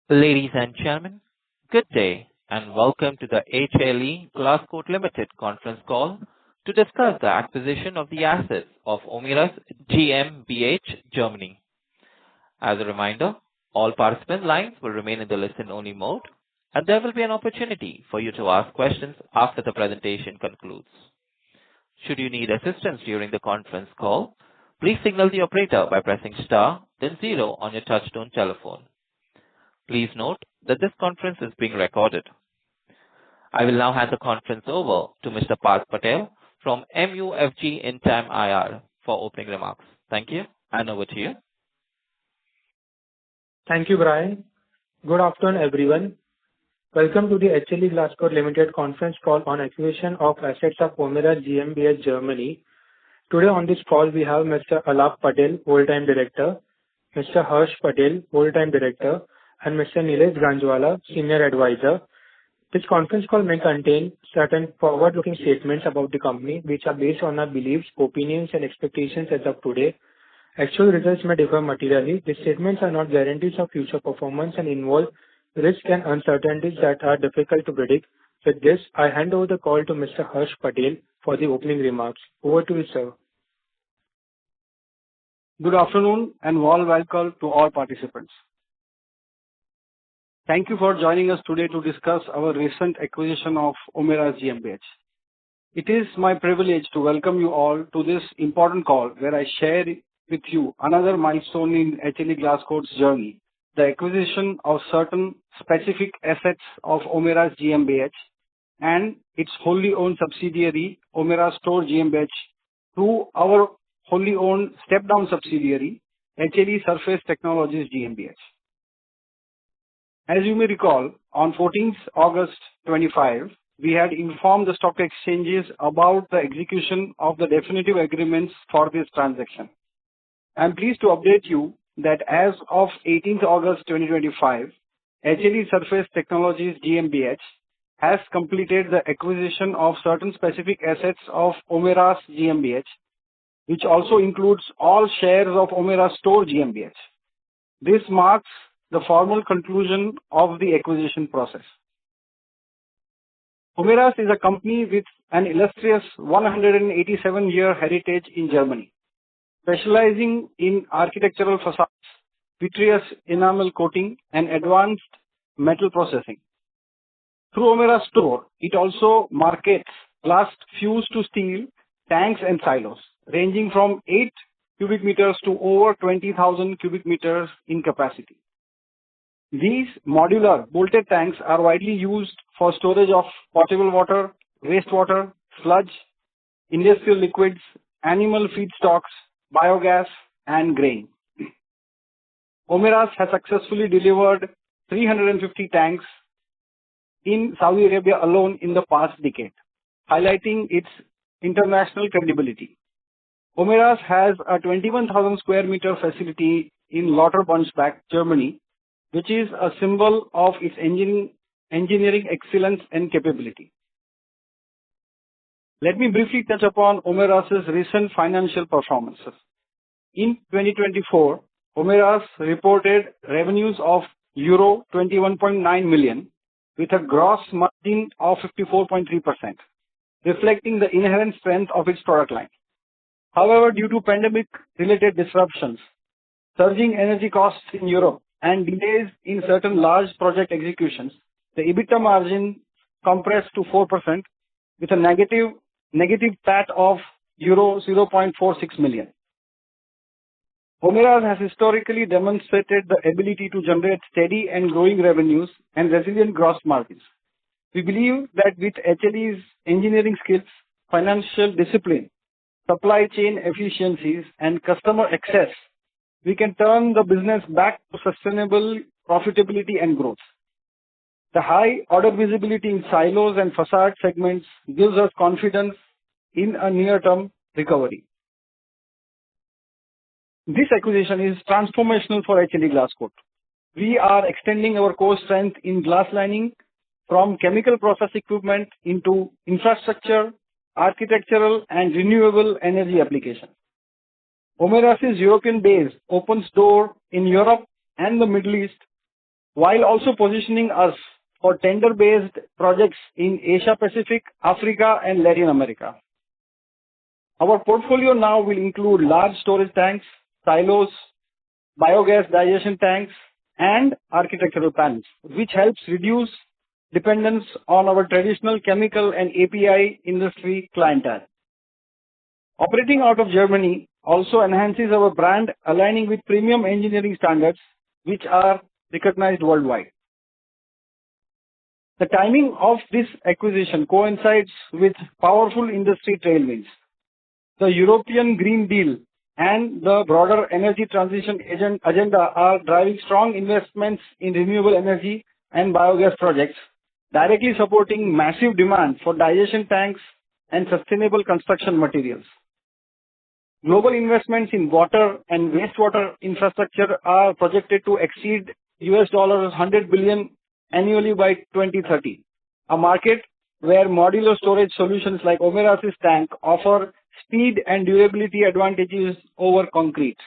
Ladies and gentlemen, good day, and welcome to the HLE Glascoat Limited conference call to discuss the acquisition of the assets of Omiras GmbH, Germany. As a reminder, all participant lines will remain in the listen-only mode, and there will be an opportunity for you to ask questions after the presentation concludes. Should you need assistance during the conference call, please signal the operator by pressing star, then zero on your touchtone telephone. Please note that this conference is being recorded. I will now hand the conference over to Mr. Parth Patel from MUFG Intime IR for opening remarks. Thank you, and over to you. Thank you, Brian. Good afternoon, everyone. Welcome to the HLE Glascoat Limited conference call on acquisition of assets of Omiras GmbH, Germany. Today on this call, we have Mr. Alap Patel, Whole-Time Director, Mr. Harsh Patel, Whole-Time Director, and Mr. Nilesh Ganjwala, Senior Advisor. This conference call may contain certain forward-looking statements about the company, which are based on our beliefs, opinions, and expectations as of today. Actual results may differ materially. These statements are not guarantees of future performance and involve risks and uncertainties that are difficult to predict. With this, I hand over the call to Mr. Harsh Patel for the opening remarks. Over to you, sir. Good afternoon and warm welcome to all participants. Thank you for joining us today to discuss our recent acquisition of Omiras GmbH. It is my privilege to welcome you all to this important call where I share with you another milestone in HLE Glascoat's journey, the acquisition of certain specific assets of Omiras GmbH and its wholly owned subsidiary, Omiras Store GmbH, through our wholly owned step-down subsidiary, HLE Surface Technologies GmbH. As you may recall, on 14th August 25, we had informed the stock exchanges about the execution of the definitive agreements for this transaction. I am pleased to update you that as of 18th August 2025, HLE Surface Technologies GmbH has completed the acquisition of certain specific assets of Omiras GmbH, which also includes all shares of Omiras Store GmbH. This marks the formal conclusion of the acquisition process. Omiras is a company with an illustrious 187-year heritage in Germany, specializing in architectural facades, vitreous enamel coating, and advanced metal processing. Through Omiras Store, it also markets glass fused to steel tanks and silos, ranging from 8 cubic meters to over 20,000 cubic meters in capacity. These modular bolted tanks are widely used for storage of potable water, wastewater, sludge, industrial liquids, animal feedstocks, biogas, and grain. Omiras has successfully delivered 350 tanks in Saudi Arabia alone in the past decade, highlighting its international credibility. Omiras has a 21,000 square meter facility in Lauterbrunsbach, Germany, which is a symbol of its engineering excellence and capability. Let me briefly touch upon Omiras' recent financial performances. In 2024, Omiras reported revenues of Euro 21.9 million with a gross margin of 54.3%, reflecting the inherent strength of its product line. However, due to pandemic-related disruptions, surging energy costs in Europe, and delays in certain large project executions, the EBITDA margin compressed to 4% with a negative PAT of Euro 0.46 million. Omiras has historically demonstrated the ability to generate steady and growing revenues and resilient gross margins. We believe that with HLE's engineering skills, financial discipline, supply chain efficiencies, and customer access, we can turn the business back to sustainable profitability and growth. The high order visibility in silos and facade segments gives us confidence in a near-term recovery. This acquisition is transformational for HLE Glascoat. We are extending our core strength in glass lining from chemical process equipment into infrastructure, architectural, and renewable energy applications. Omiras' European base opens door in Europe and the Middle East while also positioning us for tender-based projects in Asia Pacific, Africa, and Latin America. Our portfolio now will include large storage tanks, silos, biogas digestion tanks, and architectural panels, which helps reduce dependence on our traditional chemical and API industry clientele. Operating out of Germany also enhances our brand, aligning with premium engineering standards, which are recognized worldwide. The timing of this acquisition coincides with powerful industry tailwinds. The European Green Deal and the broader energy transition agenda are driving strong investments in renewable energy and biogas projects, directly supporting massive demand for digestion tanks and sustainable construction materials. Global investments in water and wastewater infrastructure are projected to exceed $100 billion annually by 2030, a market where modular storage solutions like Omera's tank offer speed and durability advantages over concrete.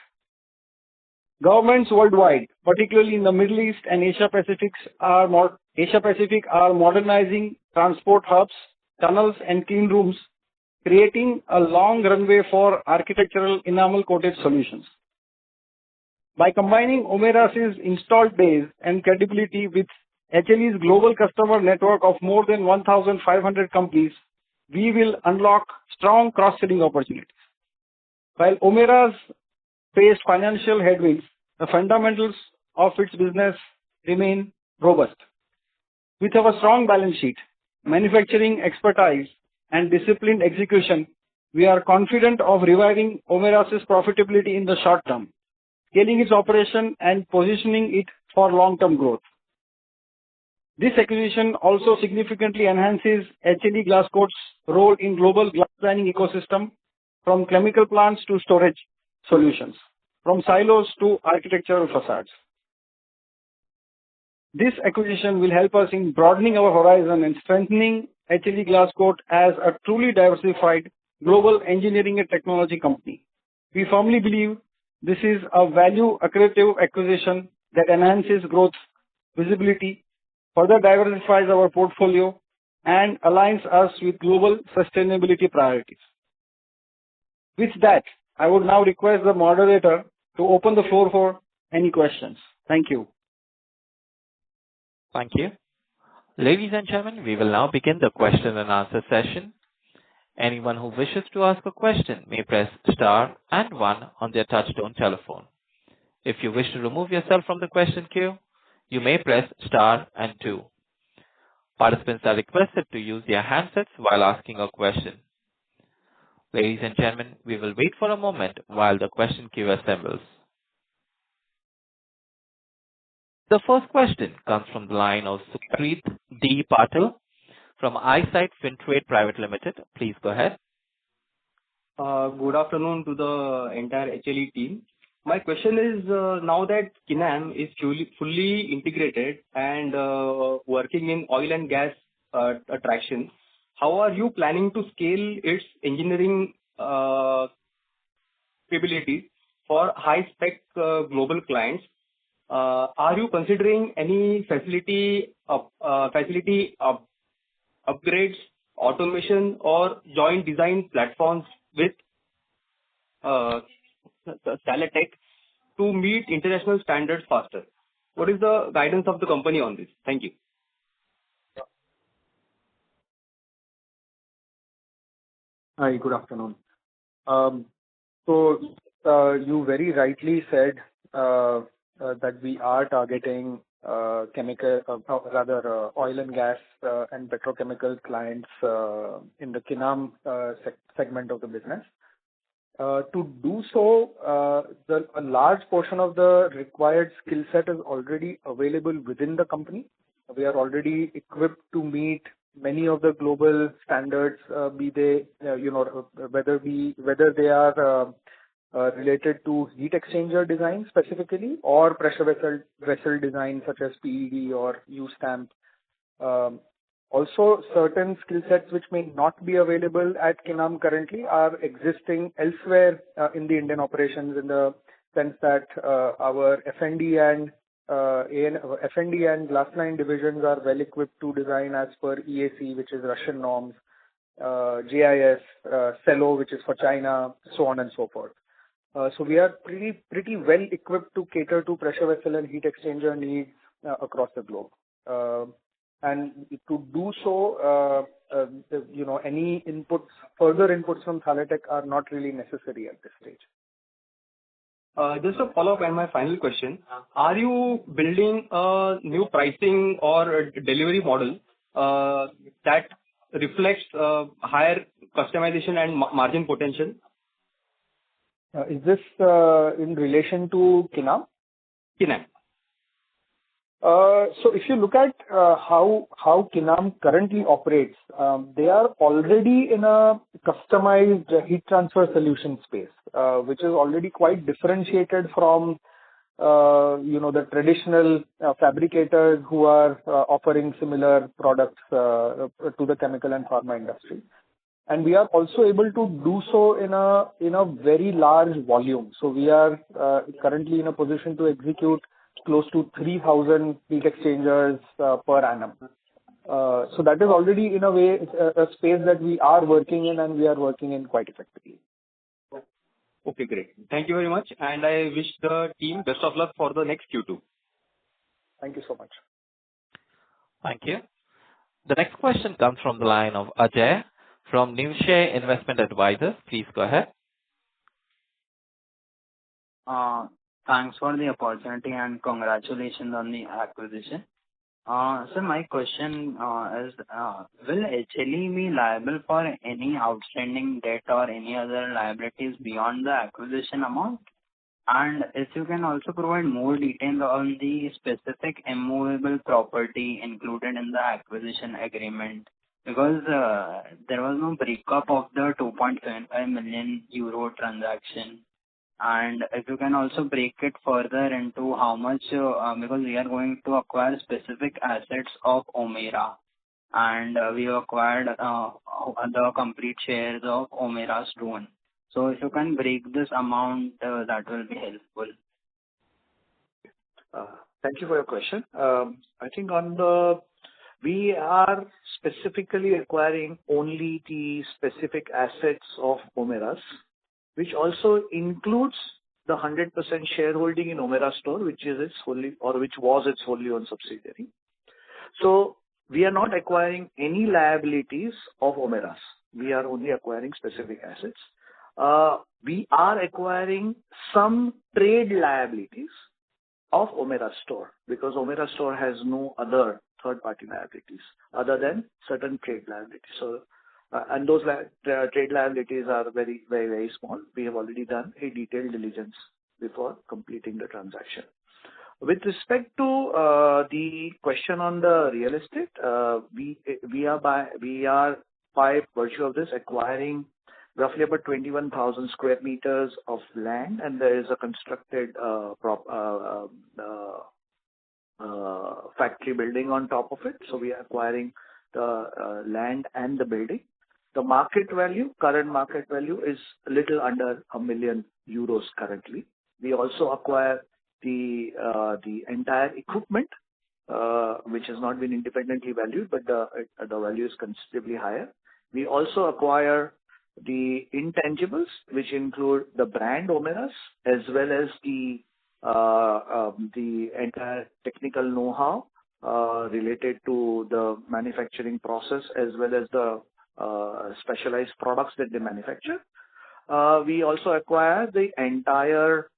Governments worldwide, particularly in the Middle East and Asia Pacific, are modernizing transport hubs, tunnels, and clean rooms, creating a long runway for architectural enamel-coated solutions. By combining Omera's installed base and credibility with HLE's global customer network of more than 1,500 companies, we will unlock strong cross-selling opportunities. While Omera's faced financial headwinds, the fundamentals of its business remain robust. With our strong balance sheet, manufacturing expertise, and disciplined execution, we are confident of reviving Omera's profitability in the short term, scaling its operation and positioning it for long-term growth. This acquisition also significantly enhances HLE Glascoat's role in global glass lining ecosystem, from chemical plants to storage solutions, from silos to architectural facades. This acquisition will help us in broadening our horizon and strengthening HLE Glascoat as a truly diversified global engineering and technology company. We firmly believe this is a value-accretive acquisition that enhances growth, visibility, further diversifies our portfolio, and aligns us with global sustainability priorities. With that, I would now request the moderator to open the floor for any questions. Thank you. Thank you. Ladies and gentlemen, we will now begin the question and answer session. Anyone who wishes to ask a question may press star and one on their touchtone telephone. If you wish to remove yourself from the question queue, you may press star and two. Participants are requested to use their handsets while asking a question. Ladies and gentlemen, we will wait for a moment while the question queue assembles. The first question comes from the line of Sukhpreet D. Patil from Eyesight Fintrade Private Limited. Please go ahead. Good afternoon to the entire HLE team. My question is, now that Kinam is fully integrated and working in oil and gas traction, how are you planning to scale its engineering capabilities for high-spec global clients? Are you considering any facility upgrades, automation, or joint design platforms with Salatech to meet international standards faster? What is the guidance of the company on this? Thank you. Hi, good afternoon. You very rightly said that we are targeting oil and gas and petrochemical clients in the Kinam segment of the business. To do so, a large portion of the required skill set is already available within the company. We are already equipped to meet many of the global standards, be they, whether they are related to heat exchanger design specifically, or pressure vessel design such as PED or U-stamp. Also, certain skill sets which may not be available at Kinam currently are existing elsewhere in the Indian operations, in the sense that our F&D and F&D and glass-lined divisions are well equipped to design as per EAC, which is Russian norms, GIS, Cello, which is for China, so on and so forth. So we are pretty well equipped to cater to pressure vessel and heat exchanger needs across the globe. And to do so, any further inputs from Thales are not really necessary at this stage. Just a follow-up and my final question. Are you building a new pricing or delivery model that reflects higher customization and margin potential? Is this in relation to Kinam? Kinam. So if you look at how Kinam currently operates, they are already in a customized heat transfer solution space, which is already quite differentiated from the traditional fabricators who are offering similar products to the chemical and pharma industry. And we are also able to do so in a very large volume. So we are currently in a position to execute close to 3,000 heat exchangers per annum. So that is already in a way a space that we are working in, and we are working in quite effectively. Okay, great. Thank you very much, and I wish the team best of luck for the next Q2. Thank you so much. Thank you. The next question comes from the line of Ajay from Niveshaay Investment Advisors. Please go ahead. Thanks for the opportunity and congratulations on the acquisition. So my question is, will HLE be liable for any outstanding debt or any other liabilities beyond the acquisition amount? And if you can also provide more details on the specific immovable property included in the acquisition agreement, because there was no breakup of the 2.75 million euro transaction. And if you can also break it further into how much, because we are going to acquire specific assets of Omera, and we acquired the complete shares of Omera Stone. So if you can break this amount, that will be helpful. Thank you for your question. I think we are specifically acquiring only the specific assets of Omera's, which also includes the 100% shareholding in Omera Store, which was its wholly owned subsidiary. So we are not acquiring any liabilities of Omera's. We are only acquiring specific assets. We are acquiring some trade liabilities of Omera Store, because Omera Store has no other third-party liabilities other than certain trade liabilities. So, and those trade liabilities are very, very, very small. We have already done a detailed diligence before completing the transaction. With respect to the question on the real estate, we are by virtue of this acquiring roughly about 21,000 square meters of land, and there is a constructed factory building on top of it. So we are acquiring the land and the building. The current market value is a little under €1 million currently. We also acquire the entire equipment, which has not been independently valued, but the value is considerably higher. We also acquire the intangibles, which include the brand Omera's, as well as the entire technical know-how related to the manufacturing process, as well as the specialized products that they manufacture. We also acquire the entire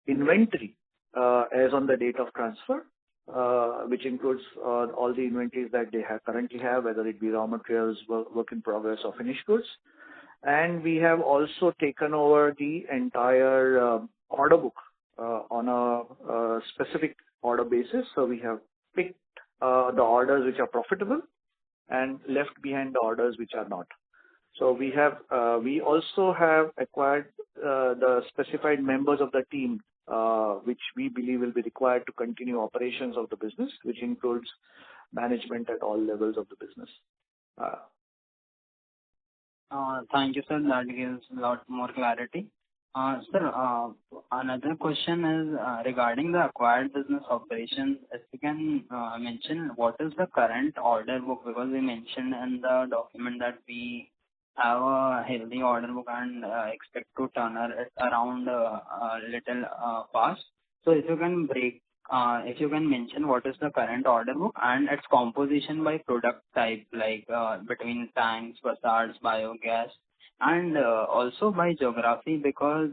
inventory as on the date of transfer, which includes all the inventories that they currently have, whether it be raw materials, work in progress, or finished goods. And we have also taken over the entire order book on a specific order basis. So we have picked the orders which are profitable and left behind the orders which are not. So we also have acquired the specified members of the team, which we believe will be required to continue operations of the business, which includes management at all levels of the business. Thank you, sir. That gives a lot more clarity. Sir, another question is regarding the acquired business operations. If you can mention what is the current order book, because we mentioned in the document that we have a healthy order book and expect to turn it around a little fast. So if you can mention what is the current order book and its composition by product type, like between tanks, facades, biogas, and also by geography, because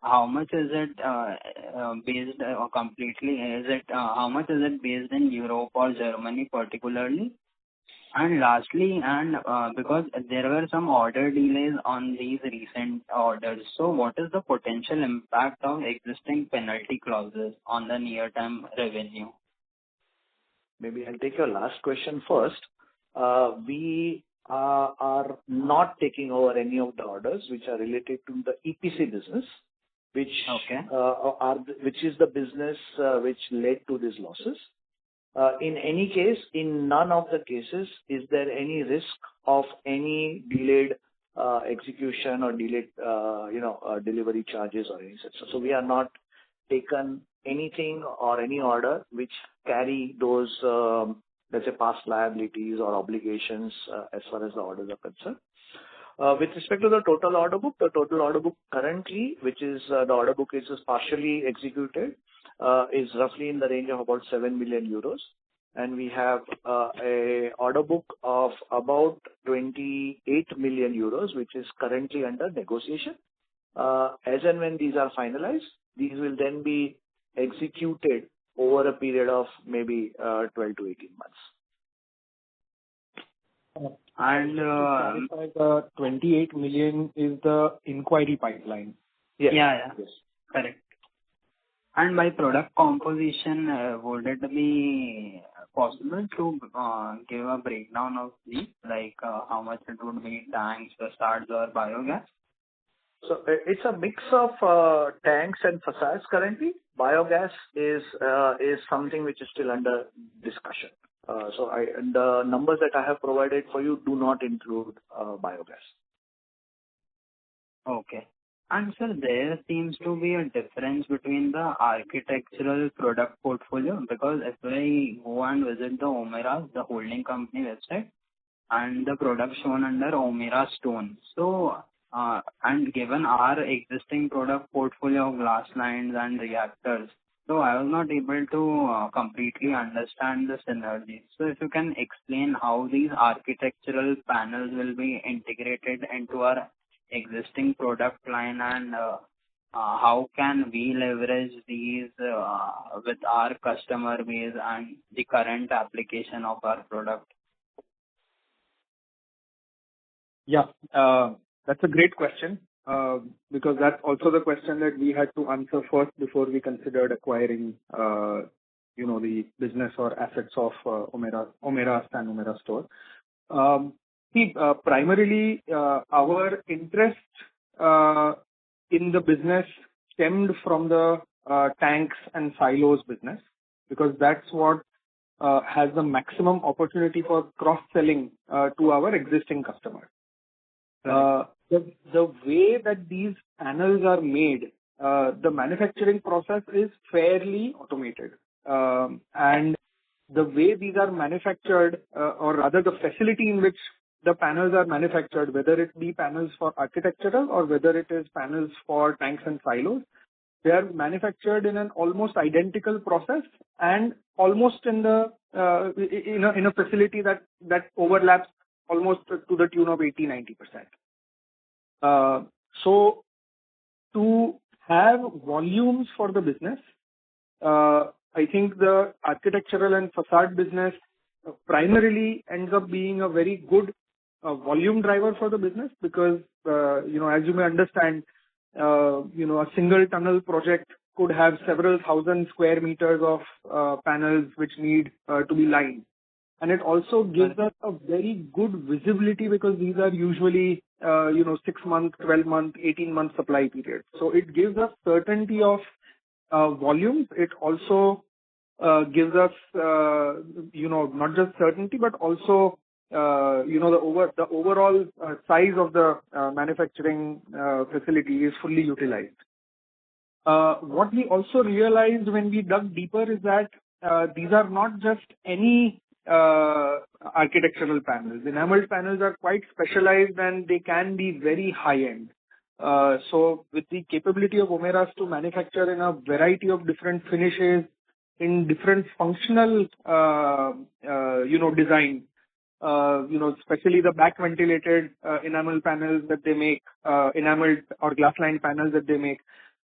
how much is it based completely? How much is it based in Europe or Germany particularly? And lastly, because there were some order delays on these recent orders, so what is the potential impact of existing penalty clauses on the near-term revenue? Maybe I'll take your last question first. We are not taking over any of the orders which are related to the EPC business, which is the business which led to these losses. In any case, in none of the cases is there any risk of any delayed execution or delayed delivery charges or any such. So we are not taken anything or any order which carry those let's say past liabilities or obligations as far as the orders are concerned. With respect to the total order book currently, which is the order book is partially executed, is roughly in the range of about 7 million euros. And we have a order book of about 28 million euros, which is currently under negotiation. As and when these are finalized, these will then be executed over a period of maybe 12 to 18 months. And clarify, the 28 million is the inquiry pipeline. Yes. Yeah. Yes. Correct. And by product composition, would it be possible to give a breakdown of these, like how much it would be tanks, facades, or biogas? So it's a mix of tanks and facades currently. Biogas is something which is still under discussion. So the numbers that I have provided for you do not include biogas. Okay. And sir, there seems to be a difference between the architectural product portfolio, because if I go and visit the Omira, the holding company website, and the product shown under Omira Stone. So, and given our existing product portfolio of glass lines and reactors, so I was not able to completely understand the synergy. So if you can explain how these architectural panels will be integrated into our existing product line, and how can we leverage these with our customer base and the current application of our product? Yeah, that's a great question, because that's also the question that we had to answer first before we considered acquiring, the business or assets of Omira and Omira Store. Primarily, our interest in the business stemmed from the tanks and silos business, because that's what has the maximum opportunity for cross-selling to our existing customers. Right. The way that these panels are made, the manufacturing process is fairly automated. And the way these are manufactured, or rather the facility in which the panels are manufactured, whether it be panels for architectural or whether it is panels for tanks and silos, they are manufactured in an almost identical process and almost in the in a facility that overlaps almost to the tune of 80-90%. So to have volumes for the business, I think the architectural and facade business primarily ends up being a very good volume driver for the business, because as you may understand, a single tunnel project could have several thousand square meters of panels which need to be lined. And it also gives us a very good visibility, because these are usually 6-month, 12-month, 18-month supply period. So it gives us certainty of volumes. It also gives us, not just certainty, but also the overall size of the manufacturing facility is fully utilized. What we also realized when we dug deeper is that these are not just any architectural panels. Enameled panels are quite specialized and they can be very high-end. So with the capability of Omeras to manufacture in a variety of different finishes, in different functional, design, especially the back ventilated enamel panels that they make, enameled or glass-lined panels that they make,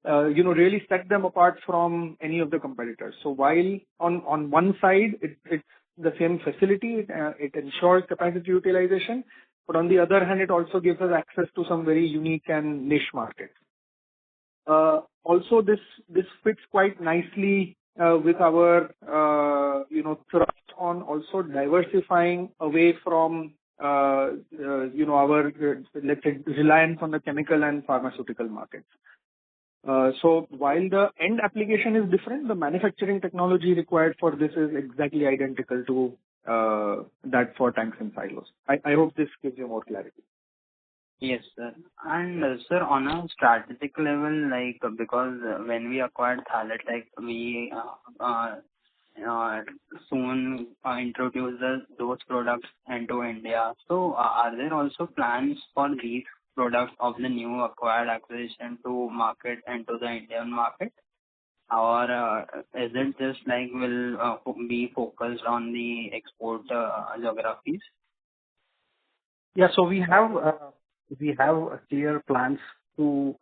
really set them apart from any of the competitors. So while on one side it's the same facility, it ensures capacity utilization, but on the other hand, it also gives us access to some very unique and niche markets. Also, this fits quite nicely with our thrust on also diversifying away from our let's say reliance on the chemical and pharmaceutical markets. So while the end application is different, the manufacturing technology required for this is exactly identical to that for tanks and silos. I hope this gives you more clarity. Yes, sir. And sir, on a strategic level, like because when we acquired Thalatech, we soon introduce those products into India. So are there also plans for these products of the new acquired acquisition to market into the Indian market? Or is it just like will be focused on the export geographies? Yeah, so we have clear plans to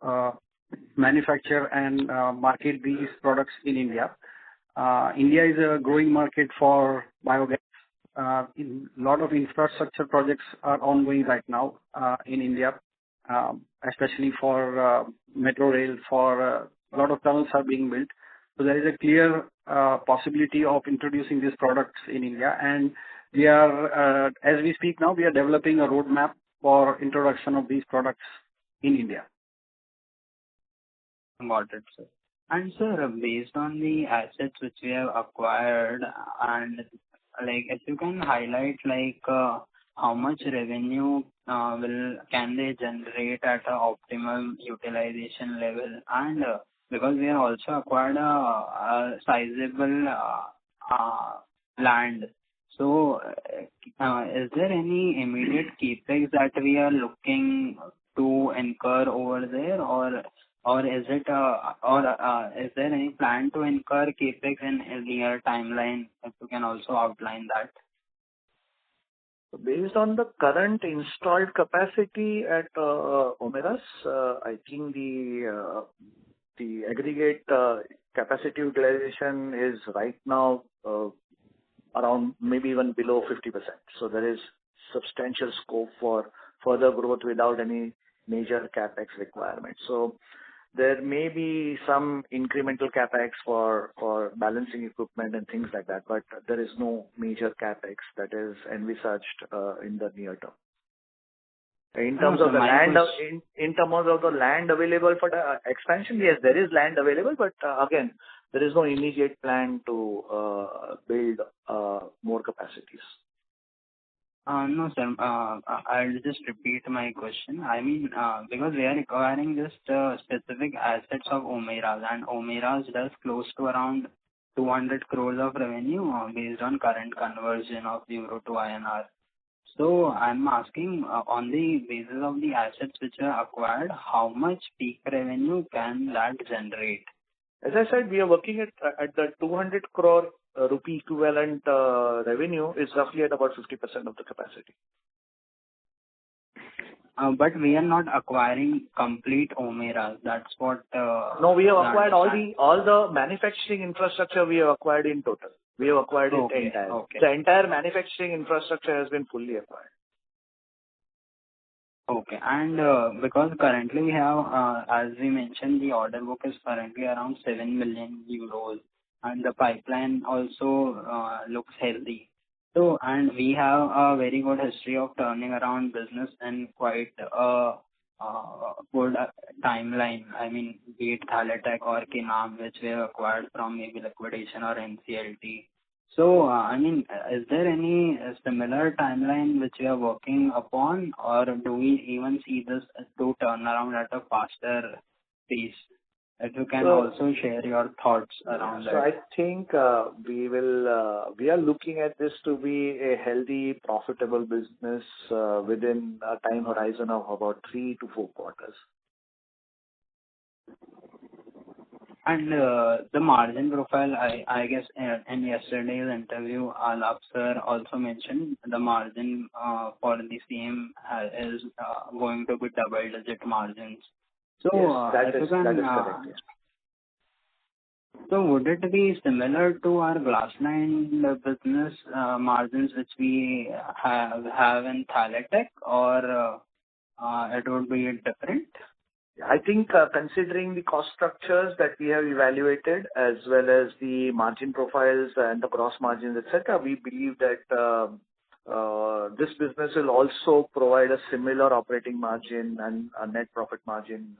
manufacture and market these products in India. India is a growing market for biogas. A lot of infrastructure projects are ongoing right now in India, especially for metro rail. For a lot of tunnels are being built. So there is a clear possibility of introducing these products in India, and we are, as we speak now, we are developing a roadmap for introduction of these products in India. Got it, sir. And sir, based on the assets which we have acquired, and like if you can highlight like how much revenue can they generate at a optimal utilization level, and because we have also acquired a sizable land. So, is there any immediate capex that we are looking to incur over there, or is it is there any plan to incur capex in a near timeline? If you can also outline that. Based on the current installed capacity at Omeras, I think the aggregate capacity utilization is right now around maybe even below 50%. So there is substantial scope for further growth without any major capex requirements. So there may be some incremental capex for balancing equipment and things like that, but there is no major capex that is envisaged in the near term. In terms of the land, in terms of the land available for the expansion, yes, there is land available, but again, there is no immediate plan to build more capacities. No, sir. I'll just repeat my question. I mean, because we are acquiring just specific assets of Omeras, and Omeras does close to around 200 crores of revenue based on current conversion of euro to INR. So I'm asking on the basis of the assets which are acquired, how much peak revenue can that generate? As I said, we are working at the 200 crore rupee equivalent revenue is roughly at about 50% of the capacity. But we are not acquiring complete Omeras. That's what. No, we have acquired all the manufacturing infrastructure. We have acquired in total. We have acquired it entire. Okay. The entire manufacturing infrastructure has been fully acquired. Okay, and because currently we have, as we mentioned, the order book is currently around 7 million euros, and the pipeline also looks healthy. So, and we have a very good history of turning around business in quite a good timeline. I mean, be it Thalatech or Kinam, which we have acquired from maybe liquidation or NCLT. So, I mean, is there any similar timeline which we are working upon, or do we even see this to turn around at a faster pace? If you can also share your thoughts around that. So I think we are looking at this to be a healthy, profitable business within a time horizon of about 3 to 4 quarters. And the margin profile, I guess in yesterday's interview, Alap sir also mentioned the margin for the same is going to be double-digit margins. So yes, that is correct. Yes. So would it be similar to our glass-lined business margins which we have in Thalitech, or it would be different? I think considering the cost structures that we have evaluated as well as the margin profiles and the gross margins, etc., we believe that this business will also provide a similar operating margin and a net profit margin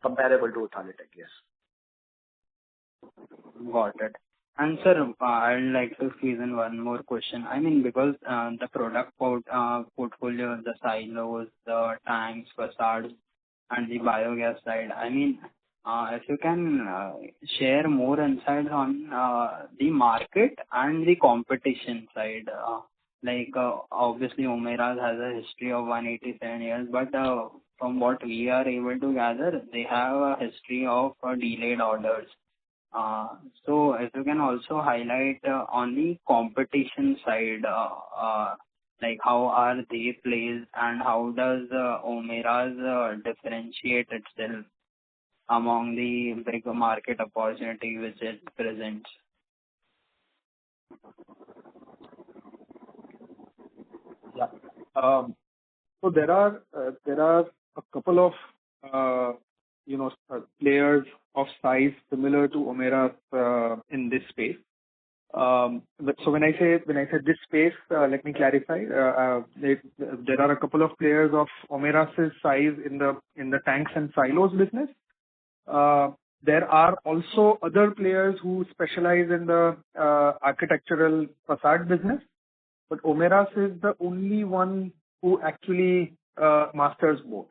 comparable to Thalitech, yes. Got it. And sir, I'd like to squeeze in one more question. I mean, because the product portfolio, the silos, the tanks, facades, and the biogas side, I mean, if you can share more insights on the market and the competition side. Obviously, Omeras has a history of 187 years, but from what we are able to gather, they have a history of delayed orders. So if you can also highlight on the competition side, like how are they placed and how does Omeras differentiate itself among the big market opportunity which it presents? Yeah. So there are a couple of players of size similar to Omeras in this space. So when I say this space, let me clarify. There are a couple of players of Omeras' size in the tanks and silos business. There are also other players who specialize in the architectural facade business, but Omeras is the only one who actually masters both.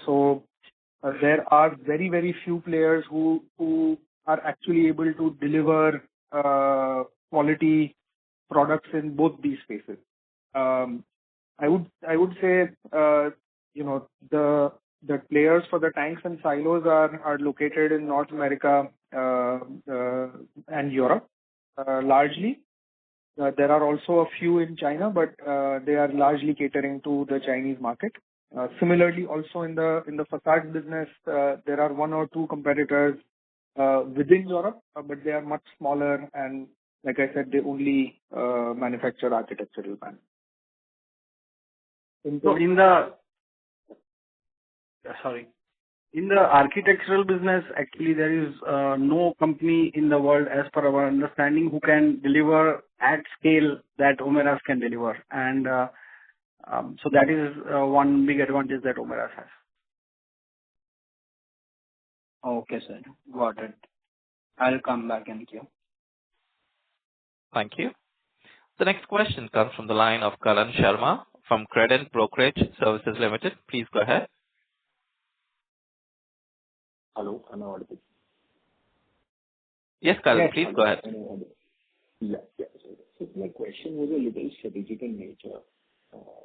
So there are very, very few players who are actually able to deliver quality products in both these spaces. I would say the players for the tanks and silos are located in North America and Europe largely. There are also a few in China, but they are largely catering to the Chinese market. Similarly, also in the facade business, there are one or two competitors within Europe, but they are much smaller, and like I said, they only manufacture architectural panels. So in the architectural business, actually there is no company in the world, as per our understanding, who can deliver at scale that Omeras can deliver, and so that is one big advantage that Omeras has. Okay, sir. Got it. I'll come back and queue. Thank you. The next question comes from the line of Karan Sharma from Credent Brokerage Services Limited. Please go ahead. Hello, am I audible? Yes, Karan, please go ahead. Yeah. So my question was a little strategic in nature.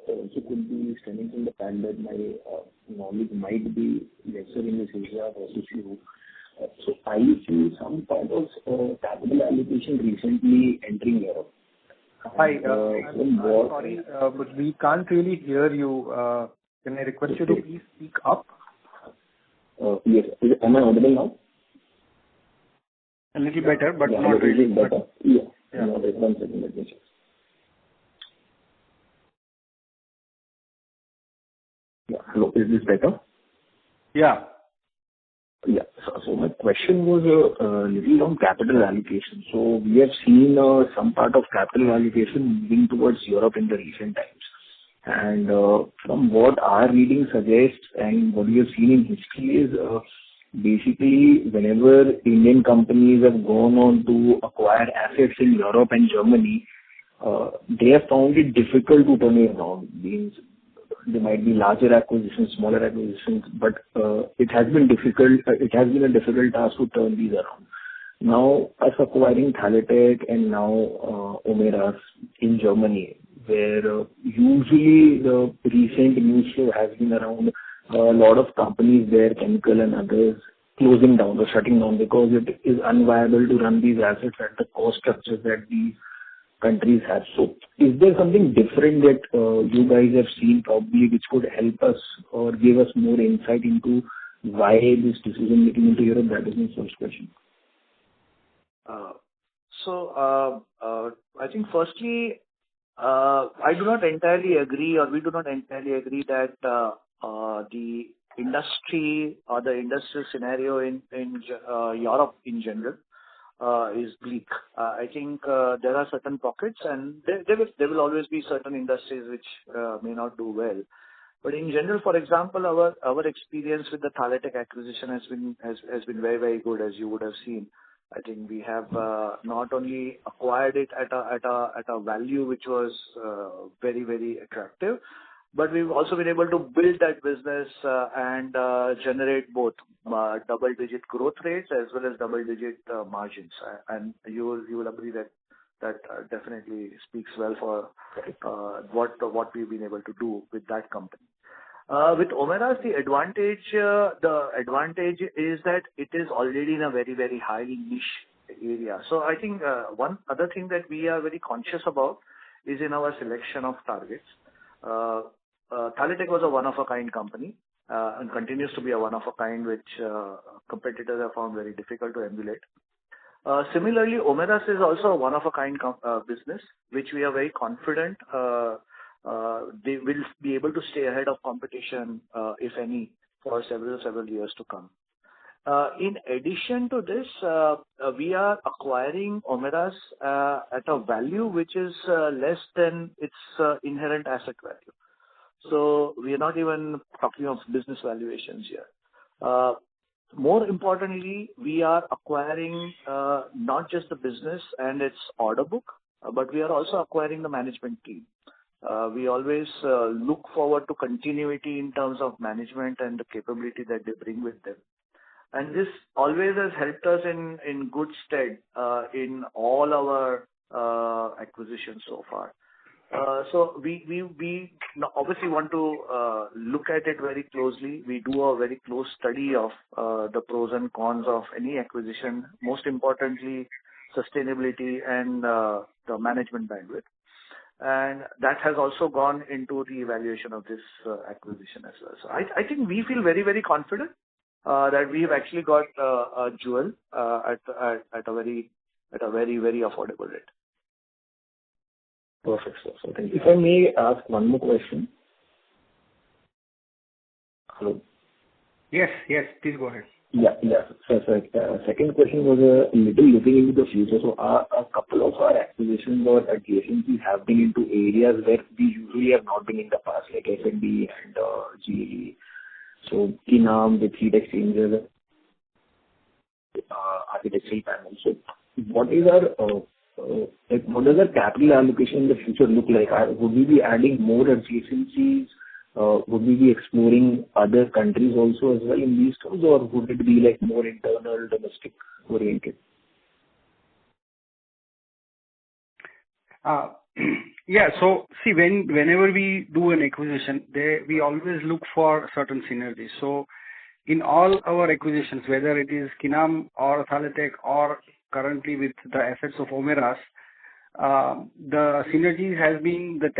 Also could be stemming from the fact that my knowledge might be lesser in this area versus you. So I see some part of capital allocation recently entering Europe. Hi, I'm sorry, but we can't really hear you. Can I request you to please speak up? Yes. Am I audible now? A little better, but Yeah, not really. Better. Yeah. One second, let me check. Yeah. Hello, is this better? Yeah. Yeah. So my question was a little on capital allocation. So we have seen some part of capital allocation moving towards Europe in the recent times. And from what our reading suggests and what we have seen in history is basically, whenever Indian companies have gone on to acquire assets in Europe and Germany, they have found it difficult to turn it around. Means there might be larger acquisitions, smaller acquisitions, but it has been difficult. It has been a difficult task to turn these around. Now, us acquiring Thalitech and now Omeras in Germany, where usually the recent news flow has been around a lot of companies there, Cancall and others, closing down or shutting down because it is unviable to run these assets at the cost structures that these countries have. So is there something different that you guys have seen probably which could help us or give us more insight into why this decision making into Europe? That is my first question. I think firstly, I do not entirely agree, or we do not entirely agree that the industry or the industrial scenario in Europe in general is bleak. I think there are certain pockets, and there will always be certain industries which may not do well. But in general, for example, our experience with the Thalitech acquisition has been very, very good, as you would have seen. I think we have not only acquired it at a value which was very, very attractive, but we've also been able to build that business and generate both double-digit growth rates as well as double-digit margins. And you will agree that definitely speaks well for what we've been able to do with that company. With Omeras, the advantage is that it is already in a very, very highly niche area. So I think one other thing that we are very conscious about is in our selection of targets. Thalitech was a one-of-a-kind company and continues to be a one-of-a-kind, which competitors have found very difficult to emulate. Similarly, Omeras is also a one-of-a-kind business, which we are very confident they will be able to stay ahead of competition, if any, for several years to come. In addition to this, we are acquiring Omeras at a value which is less than its inherent asset value. So we are not even talking of business valuations here. More importantly, we are acquiring not just the business and its order book, but we are also acquiring the management team. We always look forward to continuity in terms of management and the capability that they bring with them. And this always has helped us in good stead in all our acquisitions so far. So we obviously want to look at it very closely. We do a very close study of the pros and cons of any acquisition, most importantly, sustainability and the management bandwidth. And that has also gone into the evaluation of this acquisition as well. So I think we feel very, very confident that we've actually got a jewel at a very, very affordable rate. Perfect, sir. So thank you. If I may ask one more question. Hello. Yes, please go ahead. Yeah. So, second question was a little looking into the future. So a couple of our acquisitions or adjacencies have been into areas where we usually have not been in the past, like F&B and HLE. So Kinam with heat exchangers, architectural panels. So what does our capital allocation in the future look like? Would we be adding more adjacencies? Would we be exploring other countries also as well in these terms, or would it be like more internal, domestic oriented? Yeah. So see, whenever we do an acquisition, we always look for certain synergies. So in all our acquisitions, whether it is Kinam or Thalitech or currently with the assets of Omeras, the synergies has been the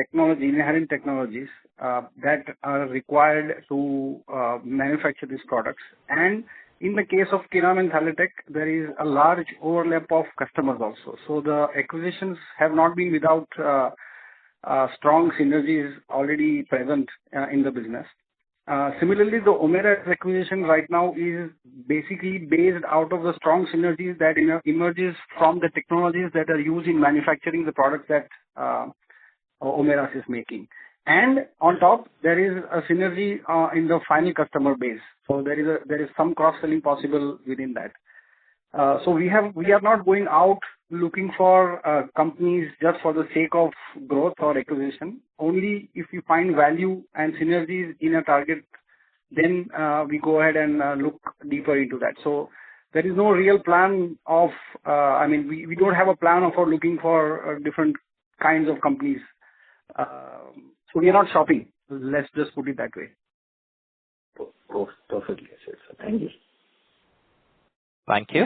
inherent technologies that are required to manufacture these products. And in the case of Kinam and Thalitech, there is a large overlap of customers also. So the acquisitions have not been without strong synergies already present in the business. Similarly, the Omeras acquisition right now is basically based out of the strong synergies that emerges from the technologies that are used in manufacturing the products that Omeras is making. And on top, there is a synergy in the final customer base. So there is some cross-selling possible within that. So we are not going out looking for companies just for the sake of growth or acquisition. Only if we find value and synergies in a target, then we go ahead and look deeper into that. So there is no real plan of, we don't have a plan for looking for different kinds of companies. So we are not shopping. Let's just put it that way. Perfectly, sir. Thank you. Thank you.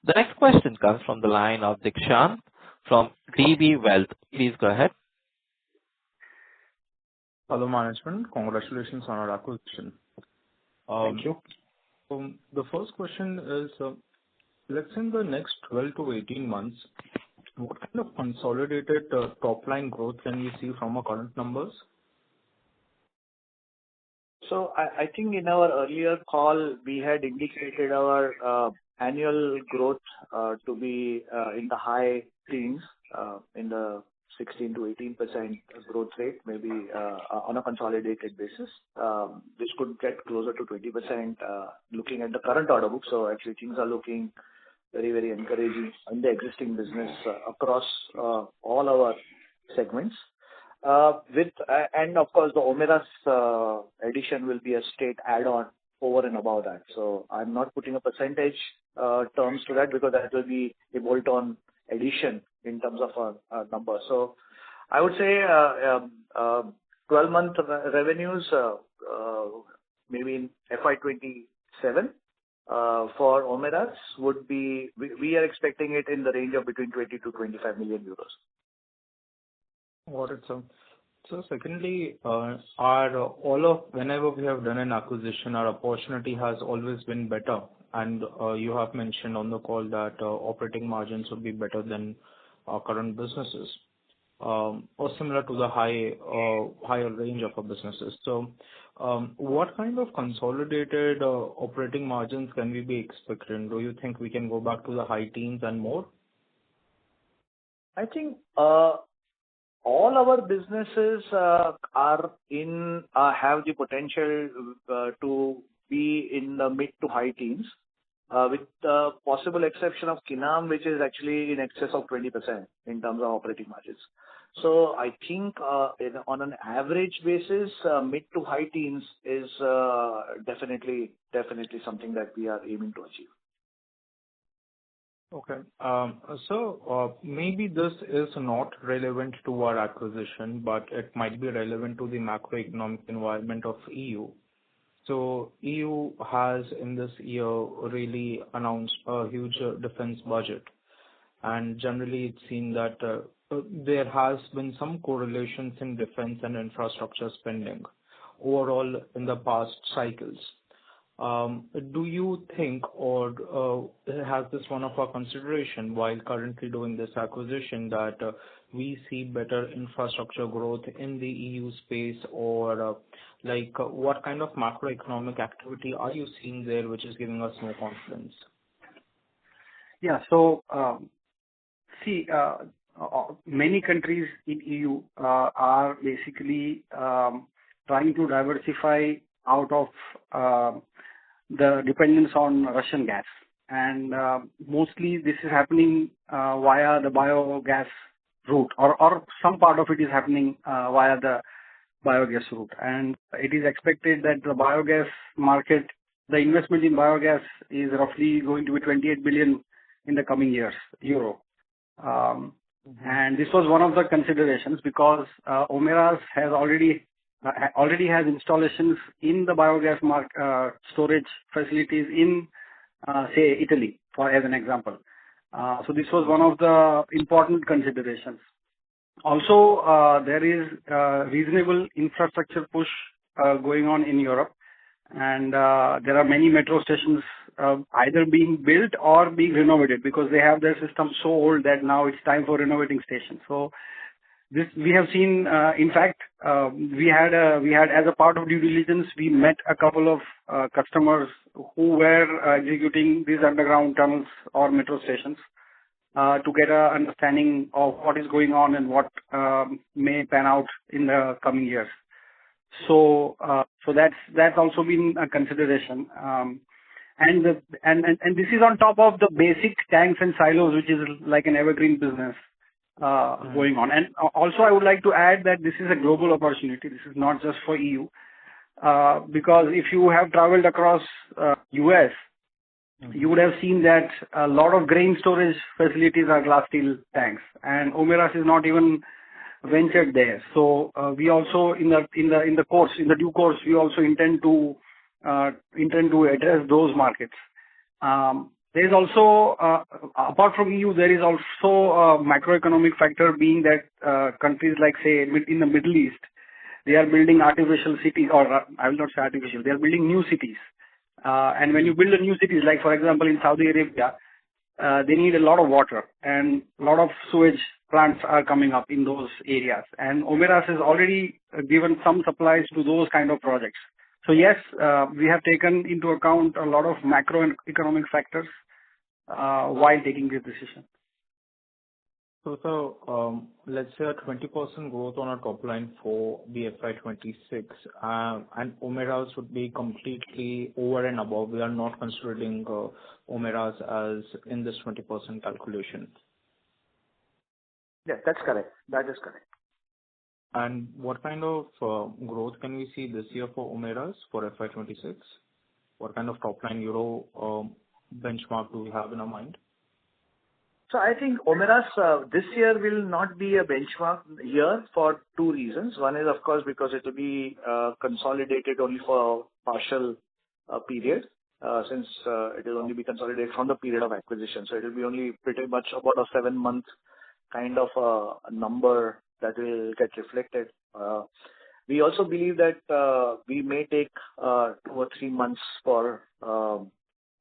The next question comes from the line of Dikshant from DB Wealth. Please go ahead. Hello, management. Congratulations on our acquisition. Thank you. The first question is, let's say in the next 12 to 18 months, what kind of consolidated top-line growth can we see from our current numbers? So I think in our earlier call, we had indicated our annual growth to be in the high teens, in the 16 to 18% growth rate, maybe on a consolidated basis. This could get closer to 20% looking at the current order book. So actually things are looking very, very encouraging in the existing business across all our segments. And of course, the Omera's addition will be a straight add-on over and above that. So I'm not putting a percentage terms to that because that will be a bolt-on addition in terms of our number. So I would say 12-month revenues maybe in FY27 for Omera's would be, we are expecting it in the range of between 20 to 25 million euros. Got it, sir. So secondly, whenever we have done an acquisition, our opportunity has always been better. And you have mentioned on the call that operating margins would be better than our current businesses, or similar to the higher range of our businesses. So what kind of consolidated operating margins can we be expecting? Do you think we can go back to the high teens and more? I think all our businesses have the potential to be in the mid to high teens, with the possible exception of Kinam, which is actually in excess of 20% in terms of operating margins. So I think on an average basis, mid to high teens is definitely something that we are aiming to achieve. Okay. So maybe this is not relevant to our acquisition, but it might be relevant to the macroeconomic environment of EU. So EU has in this year really announced a huge defense budget. And generally it's seen that there has been some correlations in defense and infrastructure spending overall in the past cycles. Do you think, or has this one of our consideration while currently doing this acquisition, that we see better infrastructure growth in the EU space, or what kind of macroeconomic activity are you seeing there which is giving us more confidence? Yeah, so many countries in EU are basically trying to diversify out of the dependence on Russian gas. And mostly this is happening via the biogas route, or some part of it is happening via the biogas route. And it is expected that the biogas market, the investment in biogas is roughly going to be 28 billion in the coming years, euro. And this was one of the considerations because Omera's has already has installations in the biogas storage facilities in, say, Italy, as an example. So this was one of the important considerations. Also, there is reasonable infrastructure push going on in Europe, and there are many metro stations either being built or being renovated because they have their system so old that now it's time for renovating stations. So this we have seen. In fact, we had as a part of due diligence, we met a couple of customers who were executing these underground tunnels or metro stations to get an understanding of what is going on and what may pan out in the coming years. So that's also been a consideration. And this is on top of the basic tanks and silos, which is like an evergreen business going on. And also, I would like to add that this is a global opportunity. This is not just for EU. Because if you have traveled across US, you would have seen that a lot of grain storage facilities are glass steel tanks, and Omeras is not even ventured there. So we also in the due course, we also intend to address those markets. There is also apart from EU, there is also a macroeconomic factor, being that countries like, say, in the Middle East, they are building artificial cities, or I will not say artificial, they are building new cities. And when you build a new cities, like for example in Saudi Arabia, they need a lot of water, and a lot of sewage plants are coming up in those areas. And Omeras has already given some supplies to those kind of projects. So yes, we have taken into account a lot of macro and economic factors while taking this decision. So, let's say a 20% growth on our top line for the FY26, and Omeras would be completely over and above. We are not considering Omeras as in this 20% calculation. Yeah, that's correct. That is correct. And what kind of growth can we see this year for Omeras for FY26? What kind of top line euro benchmark do we have in our mind? So I think Omeras this year will not be a benchmark year for two reasons. One is, of course, because it will be consolidated only for partial period, since it will only be consolidated from the period of acquisition. So it will be only pretty much about a 7-month kind of a number that will get reflected. We also believe that we may take 2 or 3 months for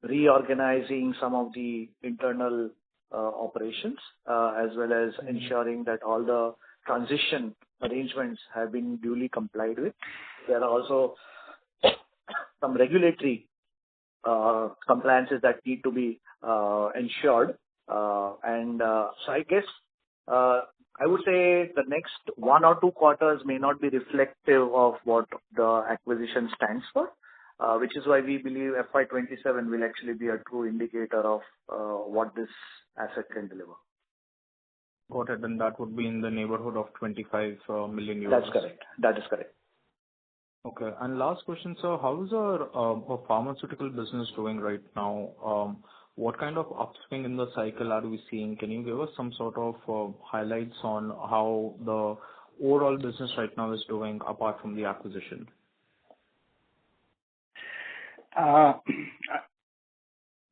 reorganizing some of the internal operations, as well as ensuring that all the transition arrangements have been duly complied with. There are also some regulatory compliances that need to be ensured. So I guess I would say the next 1 or 2 quarters may not be reflective of what the acquisition stands for, which is why we believe FY27 will actually be a true indicator of what this asset can deliver. Got it. And that would be in the neighborhood of 25 million euros. That's correct. That is correct. Okay. And last question, sir. How is our pharmaceutical business doing right now? What kind of upswing in the cycle are we seeing? Can you give us some sort of highlights on how the overall business right now is doing apart from the acquisition?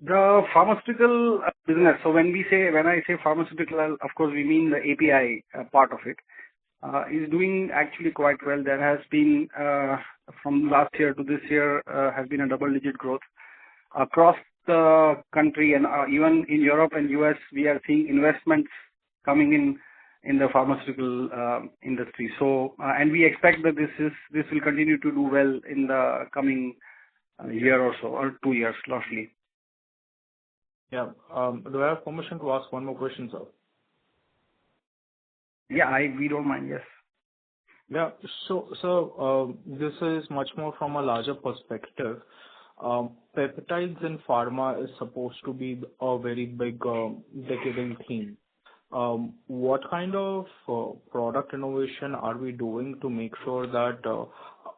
The pharmaceutical business, so when I say pharmaceutical, of course we mean the API part of it, is doing actually quite well. There has been, from last year to this year, has been a double-digit growth across the country, and even in Europe and US, we are seeing investments coming in the pharmaceutical industry. So, and we expect that this will continue to do well in the coming year or so, or 2 years, roughly. Yeah. Do I have permission to ask one more question, sir? Yeah, we don't mind, yes. Yeah. So, this is much more from a larger perspective. Peptides in pharma is supposed to be a very big decadal theme. What kind of product innovation are we doing to make sure that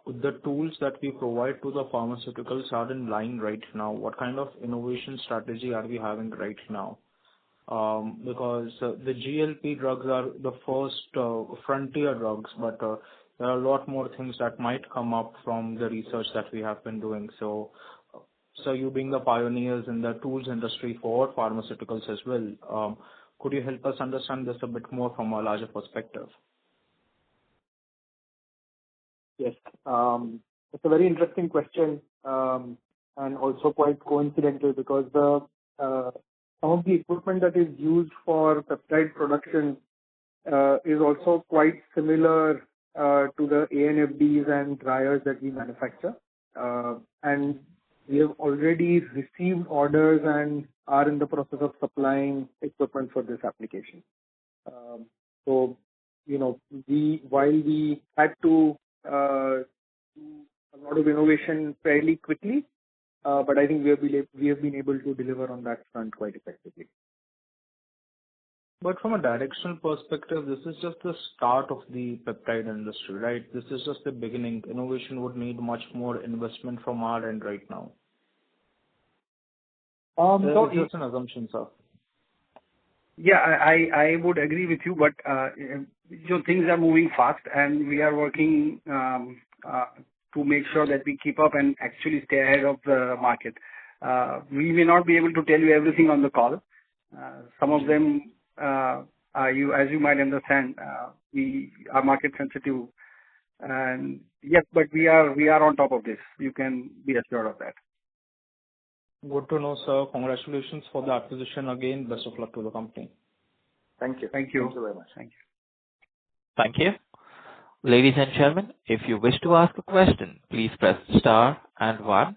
the tools that we provide to the pharmaceuticals are in line right now? What kind of innovation strategy are we having right now? Because the GLP drugs are the first frontier drugs, but there are a lot more things that might come up from the research that we have been doing. So you being the pioneers in the tools industry for pharmaceuticals as well, could you help us understand this a bit more from a larger perspective? Yes. It's a very interesting question, and also quite coincidental, because some of the equipment that is used for peptide production is also quite similar to the ANFDs and dryers that we manufacture. And we have already received orders and are in the process of supplying equipment for this application. So while we had to do a lot of innovation fairly quickly, but I think we have been able to deliver on that front quite effectively. But from a directional perspective, this is just the start of the peptide industry, right? This is just the beginning. Innovation would need much more investment from our end right now. It's just an assumption, sir. Yeah, I would agree with you, but things are moving fast, and we are working to make sure that we keep up and actually stay ahead of the market. We may not be able to tell you everything on the call. Some of them, as you might understand, we are market sensitive, and yes, but we are on top of this. You can be assured of that. Good to know, sir. Congratulations for the acquisition again. Best of luck to the company. Thank you. Thank you. Thank you very much. Thank you. Thank you. Ladies and gentlemen, if you wish to ask a question, please press star and one.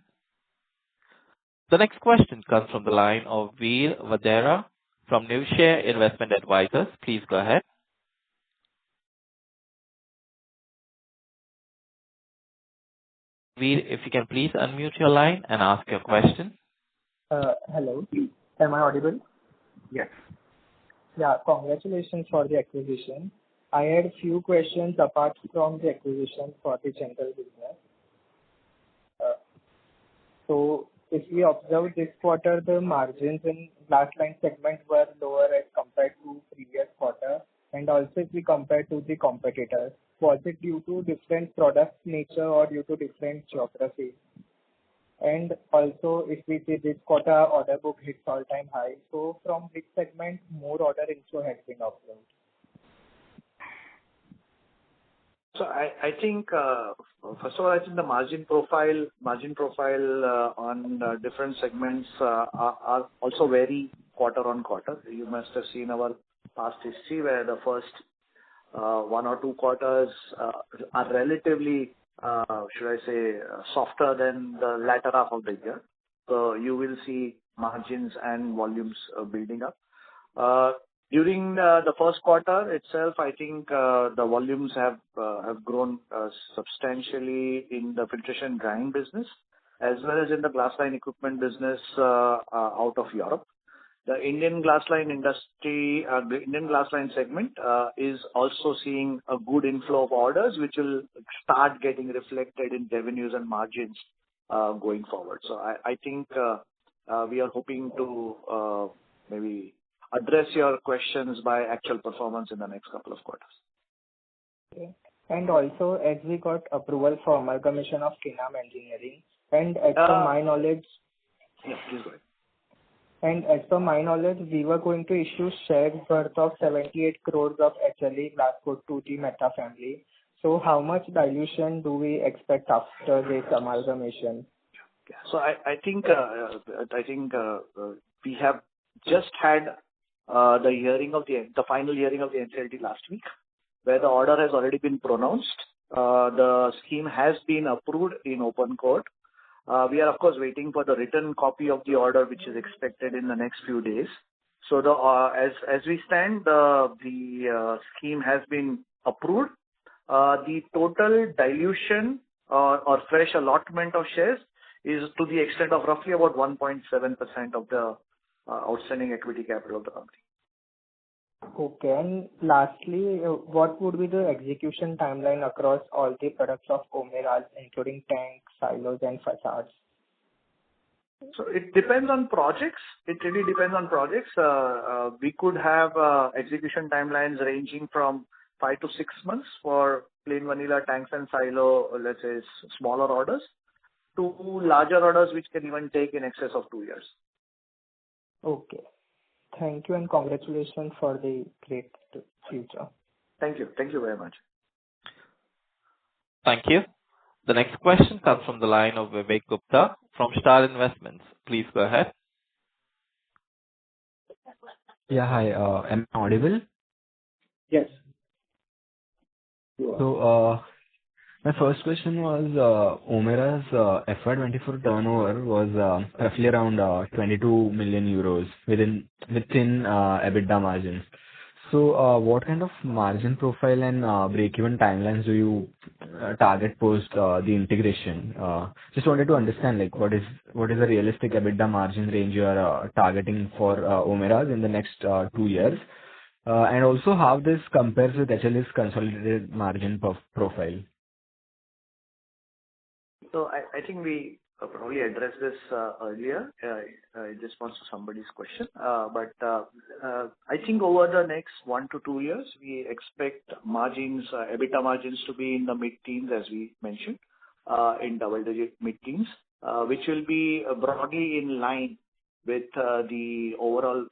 The next question comes from the line of Veer Vadera from Newshare Investment Advisors. Please go ahead. Veer, if you can please unmute your line and ask your question. Hello. Am I audible? Yes. Yeah, congratulations for the acquisition. I had few questions apart from the acquisition for the general business. So if we observe this quarter, the margins in glass-lined segment were lower as compared to previous quarter, and also if we compare to the competitors. Was it due to different product nature or due to different geography? And also, if we see this quarter, order book hits all-time high. So from which segment more order inflow has been observed? So I think, first of all, I think the margin profile on different segments are also vary quarter on quarter. You must have seen our past history where the first 1 or 2 quarters are relatively, should I say, softer than the latter half of the year. So you will see margins and volumes building up. During the first quarter itself, I think the volumes have grown substantially in the filtration drying business as well as in the glass-line equipment business out of Europe. The Indian glass-line industry, the Indian glass-line segment is also seeing a good inflow of orders, which will start getting reflected in revenues and margins going forward. So I think we are hoping to maybe address your questions by actual performance in the next couple of quarters. Okay. And also, as we got approval for amalgamation of Kinam Engineering, and as per my knowledge, yes, please go ahead. And as per my knowledge, we were going to issue shares worth of 78 crores of HLE Glascoat to the Meta family. So how much dilution do we expect after this amalgamation? So I think we have just had the final hearing of the NCLT last week, where the order has already been pronounced. The scheme has been approved in open court. We are of course waiting for the written copy of the order, which is expected in the next few days. So as we stand, the scheme has been approved. The total dilution or fresh allotment of shares is to the extent of roughly about 1.7% of the outstanding equity capital of the company. Okay. And lastly, what would be the execution timeline across all the products of Omeras, including tanks, silos, and facades? So it depends on projects. It really depends on projects. We could have execution timelines ranging from 5 to 6 months for plain vanilla tanks and silo, let's say smaller orders, to larger orders which can even take in excess of 2 years. Okay. Thank you and congratulations for the great future. Thank you. Thank you very much. Thank you. The next question comes from the line of Vivek Gupta from Star Investments. Please go ahead. Yeah, hi. Am I audible? Yes. So, my first question was, Omera's FY24 turnover was roughly around 22 million euros within EBITDA margins. So, what kind of margin profile and break-even timelines do you target post the integration? Just wanted to understand, like, what is the realistic EBITDA margin range you are targeting for Omeras in the next 2 years? And also how this compares with HLE's consolidated margin profile. So I think we probably addressed this earlier in response to somebody's question. But I think over the next 1 to 2 years, we expect margins, EBITDA margins to be in the mid-teens, as we mentioned, in double-digit mid-teens, which will be broadly in line with the overall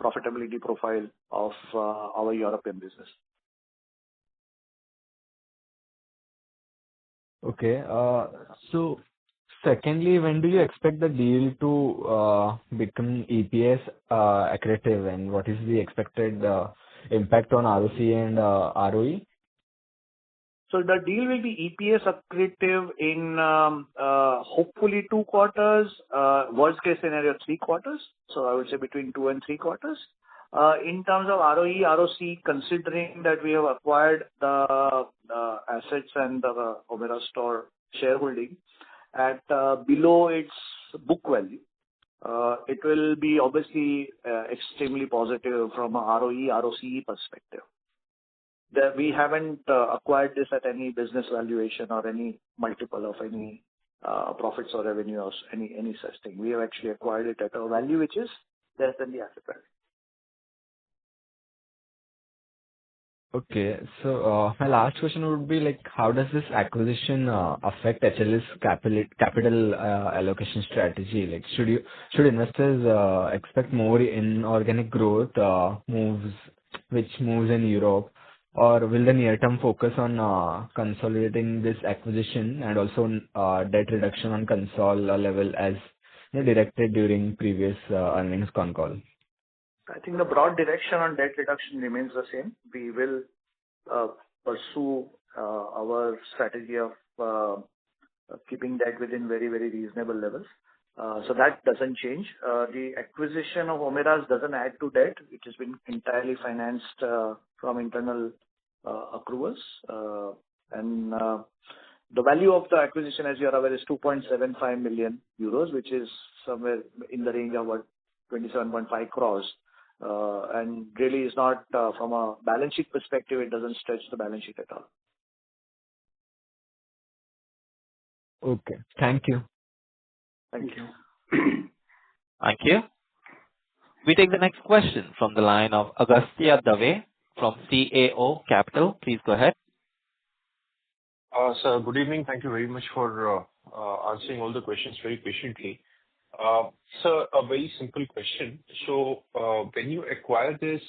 profitability profile of our European business. Okay. So secondly, when do you expect the deal to become EPS accretive, and what is the expected impact on ROC and ROE? So the deal will be EPS accretive in hopefully 2 quarters, worst case scenario 3 quarters. So I would say between 2 and 3 quarters. In terms of ROE, ROC, considering that we have acquired the assets and the Omera store shareholding at below its book value, it will be obviously extremely positive from a ROE, ROCE perspective. That we haven't acquired this at any business valuation or any multiple of any profits or revenue or any such thing. We have actually acquired it at a value which is less than the asset value. Okay. So, my last question would be like, how does this acquisition affect HLE's capital allocation strategy? Like, should investors expect more inorganic growth moves in Europe, or will the near-term focus on consolidating this acquisition and also debt reduction on Concall level as directed during previous earnings con call? I think the broad direction on debt reduction remains the same. We will pursue our strategy of keeping debt within very, very reasonable levels. So that doesn't change. The acquisition of Omeras doesn't add to debt, which has been entirely financed from internal accruals. And the value of the acquisition, as you are aware, is 2.75 million euros, which is somewhere in the range of about 27.5 crores. And really is not, from a balance sheet perspective, it doesn't stretch the balance sheet at all. Okay. Thank you. Thank you. Thank you. We take the next question from the line of Agastya Dave from CAO Capital. Please go ahead. Sir, good evening. Thank you very much for answering all the questions very patiently. Sir, a very simple question. So, when you acquire this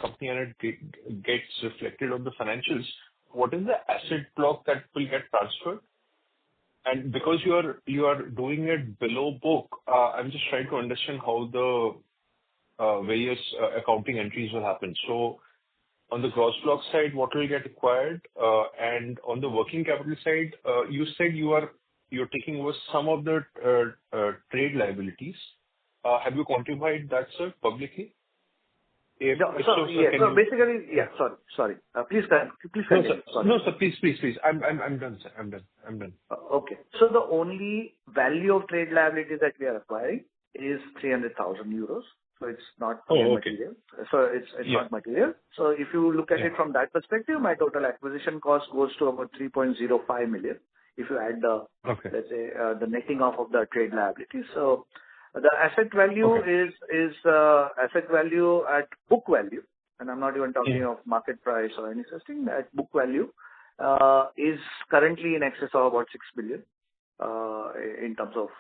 company and it gets reflected on the financials, what is the asset block that will get transferred? And because you are doing it below book, I'm just trying to understand how the various accounting entries will happen. So, on the gross block side, what will get acquired? And on the working capital side, you said you're taking over some of the trade liabilities. Have you quantified that, sir, publicly? So basically, sorry. Please continue. No, sir, please. I'm done, sir. I'm done. Okay. So the only value of trade liabilities that we are acquiring is 300,000 euros. So it's not material. So it's not material. So if you look at it from that perspective, my total acquisition cost goes to about 3.05 million. If you add the, let's say, the netting off of the trade liabilities. So the asset value is asset value at book value, and I'm not even talking of market price or any such thing. At book value is currently in excess of about 6 billion in terms of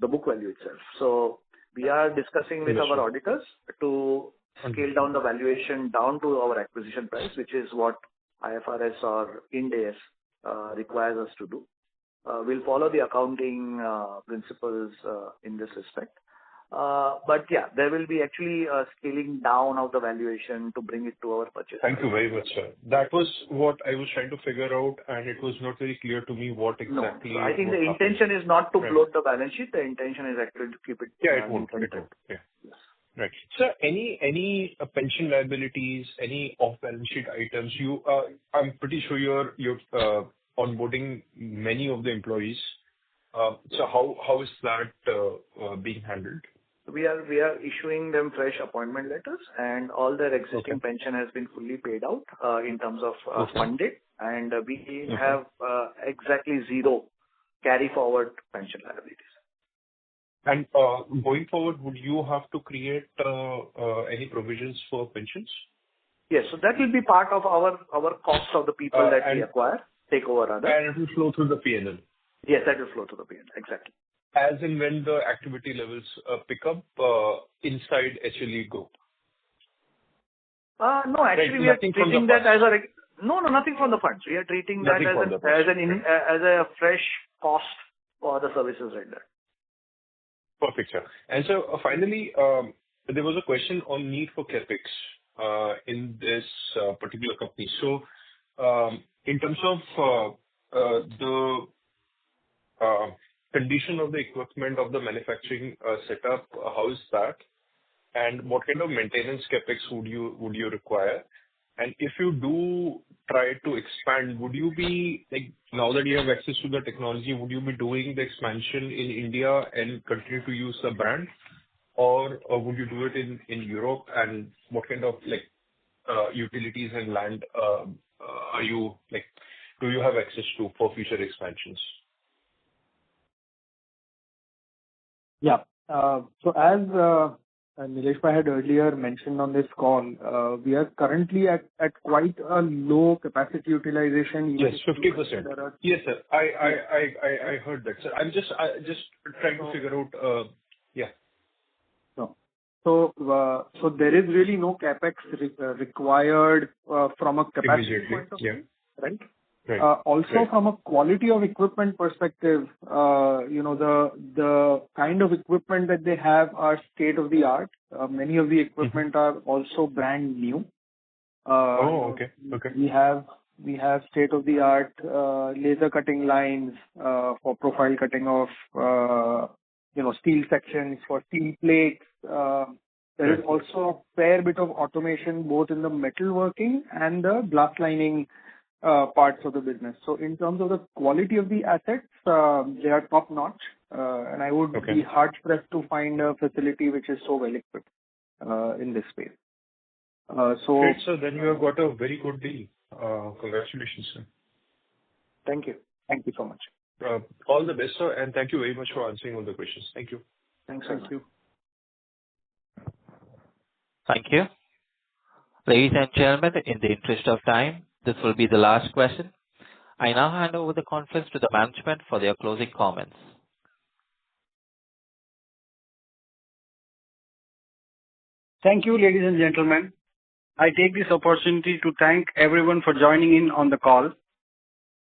the book value itself. So we are discussing with our auditors to scale down the valuation down to our acquisition price, which is what IFRS or Ind AS requires us to do. We'll follow the accounting principles in this respect. But yeah, there will be actually a scaling down of the valuation to bring it to our purchase. Thank you very much, sir. That was what I was trying to figure out, and it was not very clear to me what exactly. No, I think the intention is not to bloat the balance sheet. The intention is actually to keep it. Yeah, it won't. Yeah. Right. So any pension liabilities, any off-balance sheet items, I'm pretty sure you're onboarding many of the employees. So how is that being handled? We are issuing them fresh appointment letters, and all their existing pension has been fully paid out in terms of funded, and we have exactly zero carry forward pension liabilities. And going forward, would you have to create any provisions for pensions? Yes. So that will be part of our cost of the people that we acquire, take over others. And it will flow through the P&L. Yes, that will flow through the P&L. Exactly. As and when the activity levels pick up inside HLE Group. No, actually, we are treating that as nothing from the funds. We are treating that as a fresh cost for the services rendered. Perfect, sir. And so finally, there was a question on need for CapEx in this particular company. So in terms of the condition of the equipment of the manufacturing setup, how is that? And what kind of maintenance CapEx would you require? And if you do try to expand, would you be like, now that you have access to the technology, would you be doing the expansion in India and continue to use the brand, or would you do it in Europe? And what kind of utilities and land are you do you have access to for future expansions? Yeah. So as Nilesh had earlier mentioned on this call, we are currently at quite a low capacity utilization. Yes, 50%. Yes, sir. I heard that, sir. I'm just trying to figure out. Yeah. No. So there is really no capex required from a capacity point of view, right? Right. Also, from a quality of equipment perspective, the kind of equipment that they have are state of the art. Many of the equipment are also brand new. Okay. We have state of the art laser cutting lines for profile cutting of steel sections, for steel plates. There is also a fair bit of automation both in the metalworking and the glass lining parts of the business. So in terms of the quality of the assets, they are top notch, and I would be hard pressed to find a facility which is so well equipped in this space. Great, sir. Then you have got a very good deal. Congratulations, sir. Thank you. Thank you so much. All the best, sir, and thank you very much for answering all the questions. Thank you. Thank you. Thank you. Ladies and gentlemen, in the interest of time, this will be the last question. I now hand over the conference to the management for their closing comments. Thank you, ladies and gentlemen. I take this opportunity to thank everyone for joining in on the call.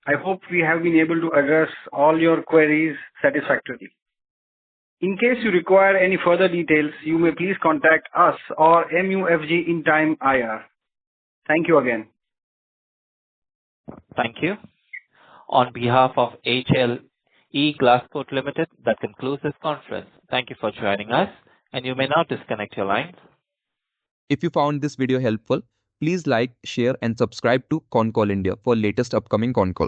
I hope we have been able to address all your queries satisfactorily. In case you require any further details, you may please contact us or MUFG in Time IR. Thank you again. Thank you. On behalf of HLE Glascoat Limited, that concludes this conference. Thank you for joining us, and you may now disconnect your lines. If you found this video helpful, please like, share and subscribe to Concall India for latest upcoming Concall.